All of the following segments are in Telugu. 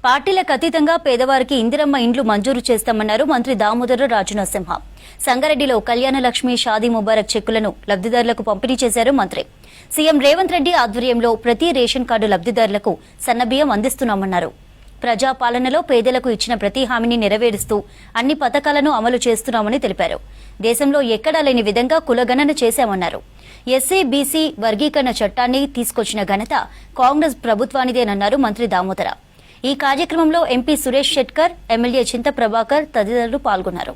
పార్టీలకు అతీతంగా పేదవారికి ఇందిరమ్మ ఇండ్లు మంజూరు చేస్తామన్నారు మంత్రి దామోదర రాజనరసింహ. సంగారెడ్డిలో కళ్యాణ లక్ష్మి షాదీ ముబారక్ చెక్కులను లబ్దిదారులకు పంపిణీ చేశారు మంత్రి. సీఎం రేవంత్ రెడ్డి ఆధ్వర్యంలో ప్రతి రేషన్ కార్డు లబ్దిదారులకు సన్నబియ్యం అందిస్తున్నామన్నారు. ప్రజాపాలనలో పేదలకు ఇచ్చిన ప్రతి హామీని నెరవేరుస్తూ అన్ని పథకాలను అమలు చేస్తున్నామని తెలిపారు. దేశంలో ఎక్కడా లేని విధంగా కులగణన చేశామన్నారు. ఎస్సీ బీసీ వర్గీకరణ చట్టాన్ని తీసుకొచ్చిన ఘనత కాంగ్రెస్ ప్రభుత్వానిదేనన్నారు మంత్రి దామోదర. ఈ కార్యక్రమంలో ఎంపీ సురేష్ షెట్కర్, ఎమ్మెల్యే చింత ప్రభాకర్ తదితరులు పాల్గొన్నారు.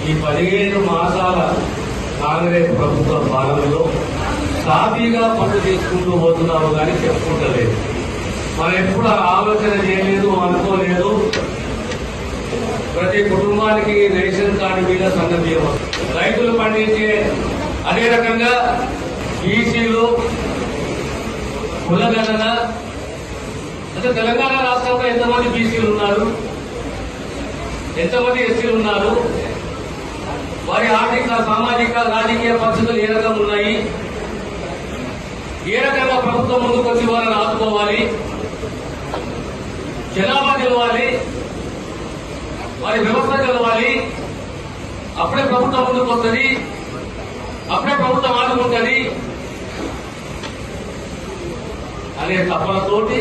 ఈ 15 మాసాల కాంగ్రెస్ ప్రభుత్వ పాలనలో సాఫీగా పనులు తీసుకుంటూ పోతున్నాము కానీ చెప్పుకుంటలేదు. మనం ఎప్పుడు ఆలోచన చేయలేదు, అనుకోలేదు. ప్రతి కుటుంబానికి రేషన్ కార్డు మీద సన్నబియ్యం రైతులు పండించే, అదే రకంగా బీసీలు కులగణన. అంటే తెలంగాణ రాష్ట్రంలో ఎంతమంది బీసీలు ఉన్నారు, ఎంతమంది ఎస్సీలు ఉన్నారు, వారి ఆర్థిక సామాజిక రాజకీయ పరిస్థితులు ఏ రకంగా ఉన్నాయి, ఏ రకంగా ప్రభుత్వం ముందుకు వచ్చి వారిని ఆదుకోవాలి, జనాభా తెలవాలి, వారి వ్యవస్థ తెలవాలి. అప్పుడే ప్రభుత్వం ముందుకు వస్తుంది, అప్పుడే ప్రభుత్వం ఆదుకుంటుంది అనే తపనతోటి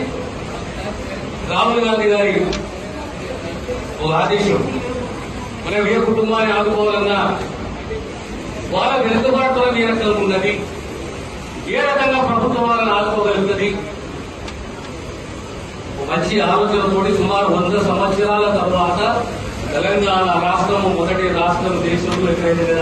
రాహుల్ గాంధీ గారి ఒక ఆదేశం, మనం ఏ కుటుంబాన్ని ఆదుకోవాలన్నా వాళ్ళ వెనుకబాటుతో ఏ రకంగా ఉన్నది, ఏ రకంగా ప్రభుత్వం వాళ్ళని ఆదుకోగలుగుతుంది. మంచి ఆలోచనతోటి సుమారు 100 సంవత్సరాల తర్వాత తెలంగాణ రాష్ట్రం మొదటి రాష్ట్రం దేశంలో ఎక్కడైతే